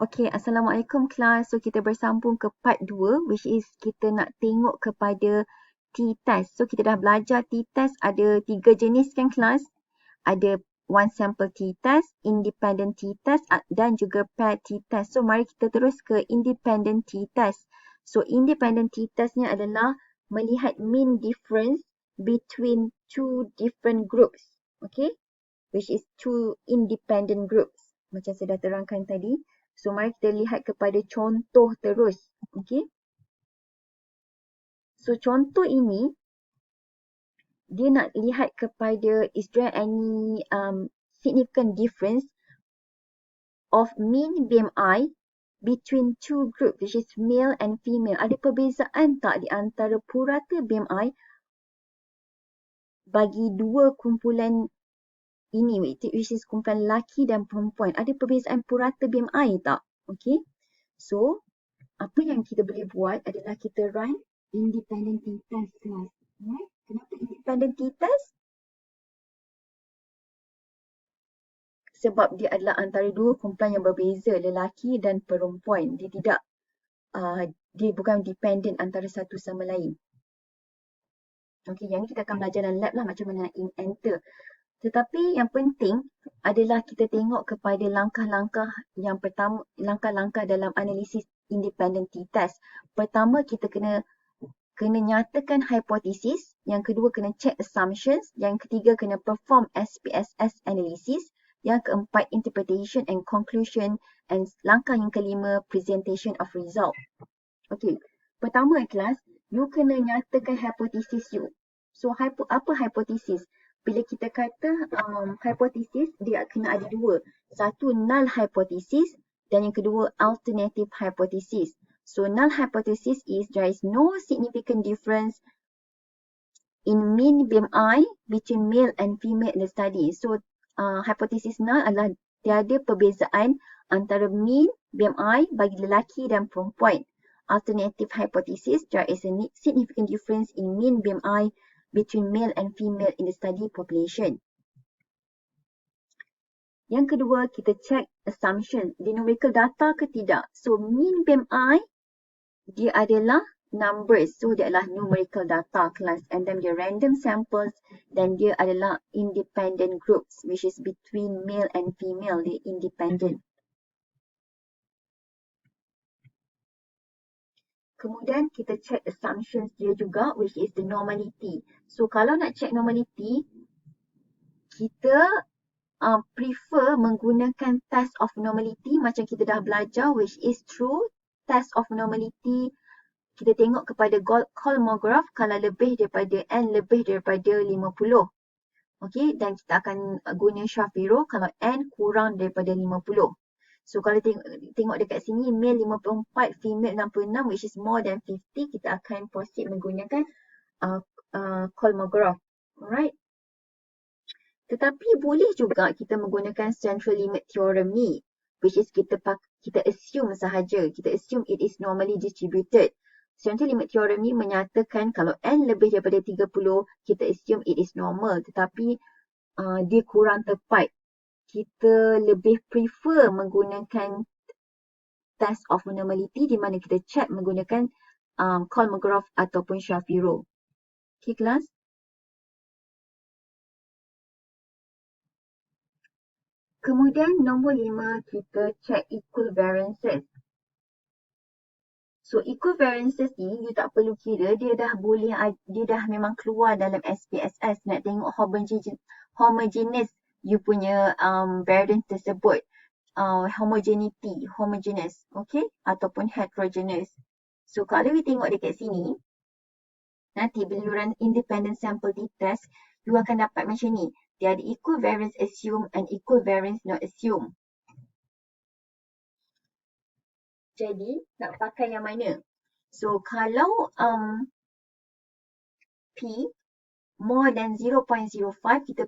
Okay, Assalamualaikum kelas. So, kita bersambung ke part 2 which is kita nak tengok kepada t-test. So, kita dah belajar t-test ada 3 jenis kan kelas? Ada one sample t-test, independent t-test dan juga pair t-test. So, mari kita terus ke independent t-test. So, independent t-test ni adalah melihat mean difference between two different groups. Okay? Which is two independent groups. Macam saya dah terangkan tadi. So, mari kita lihat kepada contoh terus. Okay. So, contoh ini, dia nak lihat kepada is there any significant difference of mean BMI between two groups, which is male and female. Ada perbezaan tak di antara purata BMI bagi dua kumpulan ini, which is kumpulan lelaki dan perempuan. Ada perbezaan purata BMI tak? Okay. So, apa yang kita boleh buat adalah kita run independent t-test kelas. Right? Kenapa independent t-test? Sebab dia adalah antara dua kumpulan yang berbeza, lelaki dan perempuan. Dia tidak, dia bukan dependent antara satu sama lain. Okay, yang ni kita akan belajar dalam lab lah macam mana nak enter. Tetapi yang penting adalah kita tengok kepada langkah-langkah yang pertama, langkah-langkah dalam analisis independent t-test. Pertama, kita kena nyatakan hipotesis, yang kedua kena check assumptions, yang ketiga kena perform SPSS analysis, yang keempat interpretation and conclusion, and langkah yang kelima presentation of result. Okay, pertama kelas, you kena nyatakan hipotesis you. So apa hipotesis? Bila kita kata hipotesis, dia kena ada dua. Satu null hypothesis dan yang kedua alternative hypothesis. So null hypothesis is there is no significant difference in mean BMI between male and female in the study. So hypothesis null adalah tiada perbezaan antara mean BMI bagi lelaki dan perempuan. Alternative hypothesis, there is a significant difference in mean BMI between male and female in the study population. Yang kedua, kita check assumption, dia numerical data ke tidak. So mean BMI, dia adalah numbers. So dia adalah numerical data kelas. And then dia random samples dan dia adalah independent groups, which is between male and female, dia independent. Kemudian kita check assumptions dia juga, which is the normality. So kalau nak check normality, kita prefer menggunakan test of normality macam kita dah belajar, which is true. Test of normality, kita tengok kepada Kolmogorov kalau lebih daripada N lebih daripada 50. Okay, dan kita akan guna Shapiro kalau N kurang daripada 50. So kalau tengok dekat sini, male 54, female 66, which is more than 50, kita akan proceed menggunakan Kolmogorov. Alright. Tetapi boleh juga kita menggunakan central limit theorem ni, which is kita assume sahaja. Kita assume it is normally distributed. Central limit theorem ni menyatakan kalau N lebih daripada 30, kita assume it is normal. Tetapi dia kurang tepat. Kita lebih prefer menggunakan test of normality di mana kita check menggunakan Kolmogorov ataupun Shapiro. Okay, kelas? Kemudian nombor 5, kita check equivariances. So equivariances ni, you tak perlu kira, dia dah memang keluar dalam SPSS. Nak tengok homogeneous you punya variance tersebut. Homogeneous, okay? Ataupun heterogeneous. So kalau you tengok dekat sini, nanti bila you run independent sample t-test, you akan dapat macam ni. Dia ada equivariance assume and equivariance not assume. Jadi, nak pakai yang mana? So, kalau P more than 0.05, kita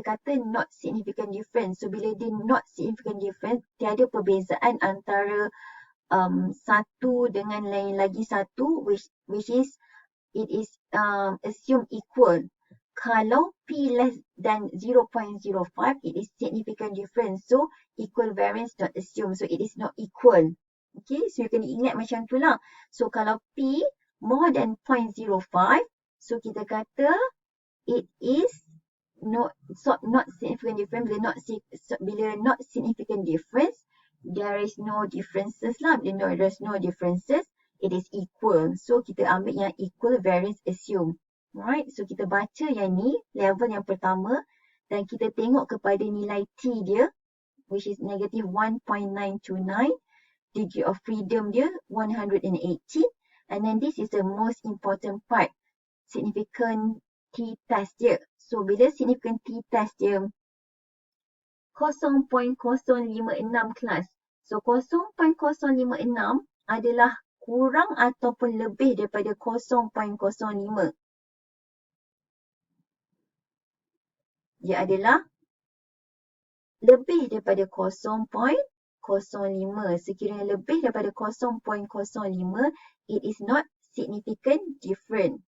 kata not significant difference. So, bila dia not significant difference, tiada perbezaan antara satu dengan lain lagi satu, which is it is assume equal. Kalau P less than 0.05, it is significant difference. So, equal variance not assumed. So, it is not equal. Okay, so you kena ingat macam tu lah. So, kalau P more than 0.05, so kita kata it is not significant difference. Bila not significant difference, there is no differences lah. Bila there's no differences, it is equal. So, kita ambil yang equal variance assumed. Alright, so kita baca yang ni, level yang pertama, dan kita tengok kepada nilai T dia, which is negative 1.929, degree of freedom dia 118, and then this is the most important part, significant t-test dia. So, bila significant t-test dia 0.056 kelas, so 0.056 adalah kurang ataupun lebih daripada 0.05. Dia adalah lebih daripada 0.05. Sekiranya lebih daripada 0.05, it is not significant different.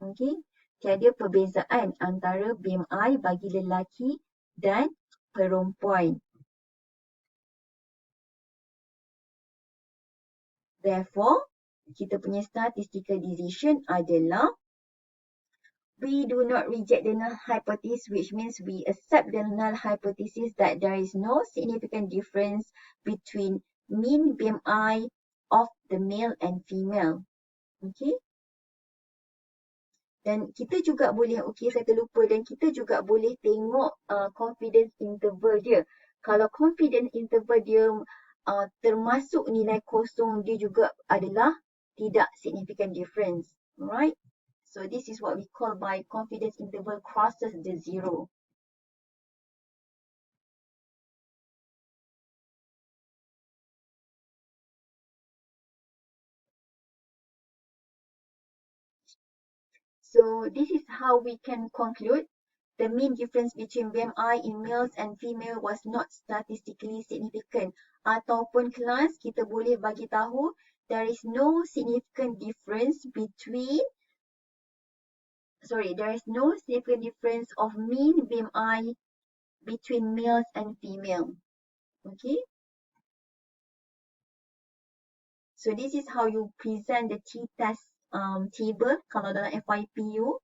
Okay. Tiada perbezaan antara BMI bagi lelaki dan perempuan. Therefore, kita punya statistical decision adalah we do not reject the null hypothesis, which means we accept the null hypothesis that there is no significant difference between mean BMI of the male and female. Okay. Dan kita juga boleh, okay saya terlupa, dan kita juga boleh tengok confidence interval dia. Kalau confidence interval dia termasuk nilai kosong, dia juga adalah tidak significant difference. Alright. So this is what we call by confidence interval crosses the zero. So this is how we can conclude the mean difference between BMI in males and female was not statistically significant. Ataupun kelas kita boleh bagi tahu there is no significant difference between there is no significant difference of mean BMI between males and female. Okay. So this is how you present the t-test table kalau dalam FYPU.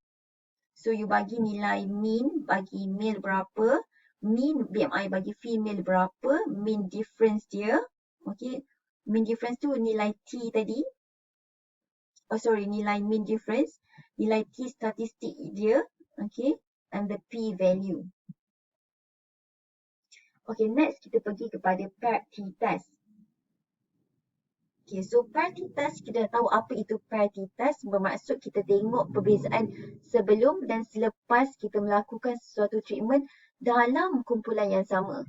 So you bagi nilai mean bagi male berapa, mean BMI bagi female berapa, mean difference dia. Okay. Mean difference tu nilai T tadi. Nilai mean difference, nilai T statistik dia. Okay. And the P value. Okay, next kita pergi kepada paired t-test. Okay, so paired t-test, kita dah tahu apa itu paired t-test. Bermaksud kita tengok perbezaan sebelum dan selepas kita melakukan sesuatu treatment dalam kumpulan yang sama.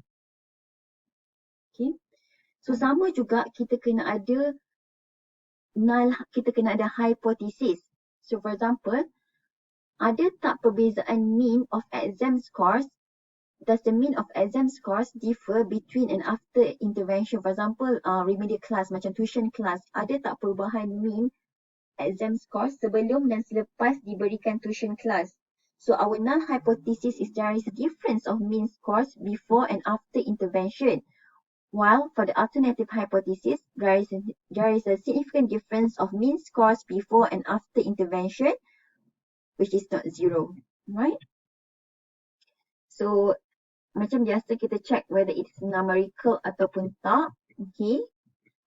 Okay. So sama juga kita kena ada hypothesis. So for example, ada tak perbezaan mean of exam scores? Does the mean of exam scores differ between and after intervention? For example, remedial class macam tuition class, ada tak perubahan mean exam scores sebelum dan selepas diberikan tuition class? So our null hypothesis is there is a difference of mean scores before and after intervention. While for the alternative hypothesis, there is a significant difference of mean scores before and after intervention, which is not zero, right? So macam biasa kita check whether it is numerical ataupun tak. Okay.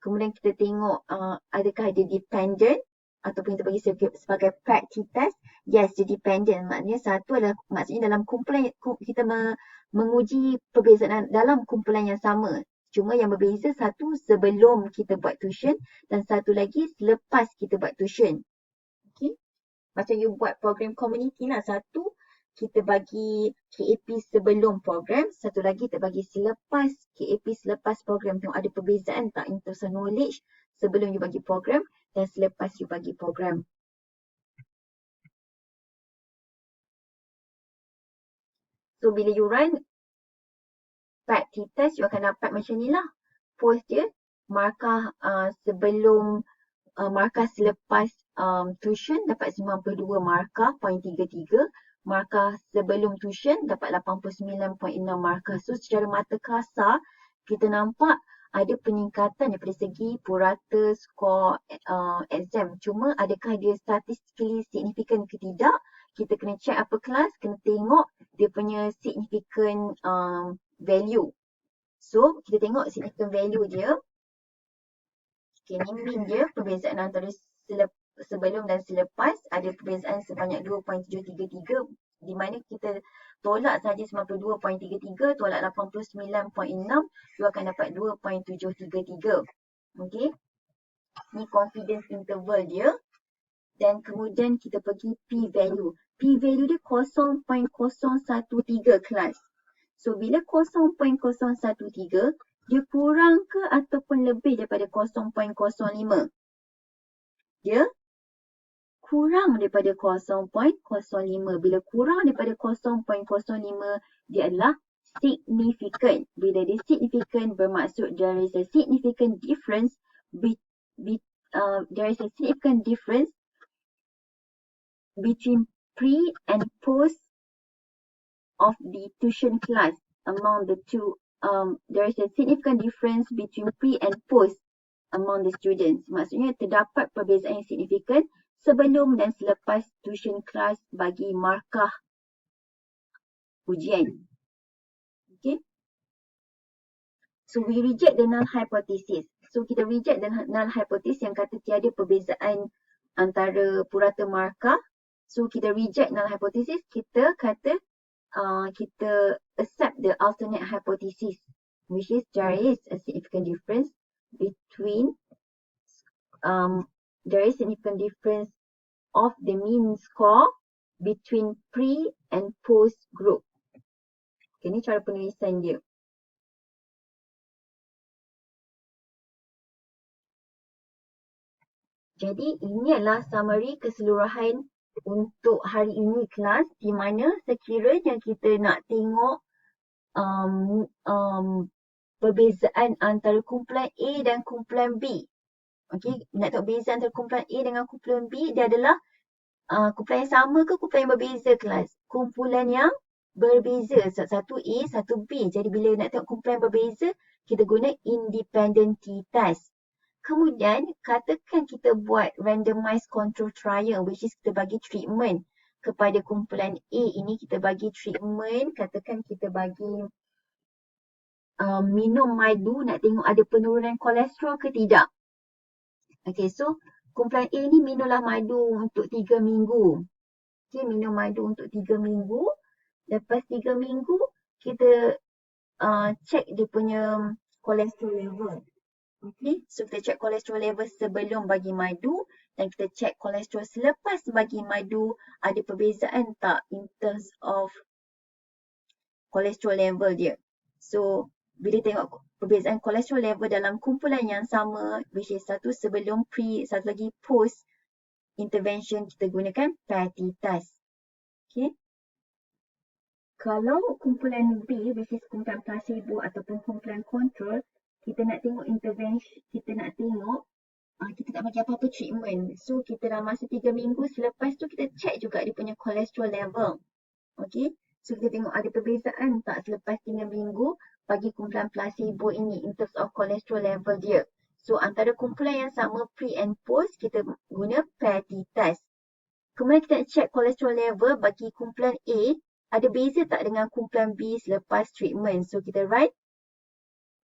Kemudian kita tengok adakah dia dependent ataupun kita bagi sebagai paired t-test. Yes, dia dependent. Maknanya satu adalah, maksudnya dalam kumpulan kita menguji perbezaan dalam kumpulan yang sama. Cuma yang berbeza satu sebelum kita buat tuition dan satu lagi selepas kita buat tuition. Okay. Macam you buat program community lah. Satu kita bagi KAP sebelum program, satu lagi kita bagi selepas KAP selepas program. Tengok ada perbezaan tak in terms of knowledge sebelum you bagi program dan selepas you bagi program. So bila you run paired t-test, you akan dapat macam ni lah. Post dia, markah sebelum, markah selepas tuition dapat 92 markah, 0.33. markah sebelum tuition dapat 89.6 markah. So secara mata kasar kita nampak ada peningkatan daripada segi purata skor exam. Cuma adakah dia statistically significant ke tidak? Kita kena check apa kelas, kena tengok dia punya significant value. So kita tengok significant value dia. Okay, ni mean dia perbezaan antara sebelum dan selepas ada perbezaan sebanyak 2.733 di mana kita tolak saja 92.33, tolak 89.6, you akan dapat 2.733. Okey. Ni confidence interval dia. Dan kemudian kita pergi p-value. P-value dia 0.013 kelas. So bila 0.013 dia kurang ke ataupun lebih daripada 0.05? Dia kurang daripada 0.05. Bila kurang daripada 0.05, dia adalah significant. Bila dia significant, bermaksud there is a significant difference between pre and post of the tuition class. Among the two, there is a significant difference between pre and post among the students. Maksudnya terdapat perbezaan yang signifikan sebelum dan selepas tuition class bagi markah ujian. Okay. So we reject the null hypothesis. So kita reject the null hypothesis yang kata tiada perbezaan antara purata markah. So kita reject null hypothesis. Kita kata kita accept the alternate hypothesis, which is there is a significant difference between of the mean score between pre and post group. Okay, ni cara penulisan dia. Jadi ini adalah summary keseluruhan untuk hari ini kelas, di mana sekiranya kita nak tengok perbezaan antara kumpulan A dan kumpulan B. Okey, nak tengok beza antara kumpulan A dengan kumpulan B, dia adalah kumpulan yang sama ke kumpulan yang berbeza kelas? Kumpulan yang berbeza. Satu A, satu B. Jadi bila nak tengok kumpulan yang berbeza, kita guna independent t-test. Kemudian, katakan kita buat randomized control trial, which is kita bagi treatment kepada kumpulan A ini. Kita bagi treatment, katakan kita bagi minum madu, nak tengok ada penurunan kolesterol ke tidak. Okay, so kumpulan A ni minumlah madu untuk 3 minggu. Okay, minum madu untuk 3 minggu. Lepas 3 minggu, kita check dia punya kolesterol level. Okay, so kita check kolesterol level sebelum bagi madu dan kita check kolesterol selepas bagi madu. Ada perbezaan tak in terms of kolesterol level dia. So, bila tengok perbezaan kolesterol level dalam kumpulan yang sama, which is satu sebelum pre, satu lagi post intervention, kita gunakan pair t-test. Okay. Kalau kumpulan B, which is kumpulan placebo ataupun kumpulan control, kita nak tengok intervention, kita nak tengok kita tak bagi apa-apa treatment. So, kita dalam masa 3 minggu selepas tu kita check juga dia punya kolesterol level. Okay. So, kita tengok ada perbezaan tak selepas 3 minggu bagi kumpulan placebo ini in terms of kolesterol level dia. So, antara kumpulan yang sama pre and post, kita guna pair t-test. Kemudian kita check kolesterol level bagi kumpulan A, ada beza tak dengan kumpulan B selepas treatment. So, kita write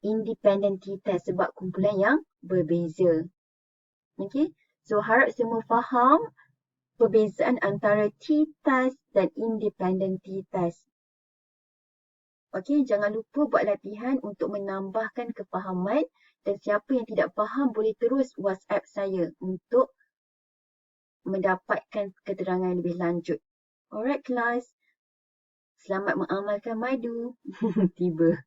independent t-test sebab kumpulan yang berbeza. Okay. So, harap semua faham perbezaan antara t-test dan independent t-test. Okey, jangan lupa buat latihan untuk menambahkan kefahaman dan siapa yang tidak faham boleh terus WhatsApp saya untuk mendapatkan keterangan lebih lanjut. Alright, kelas. Selamat mengamalkan madu. Tiba.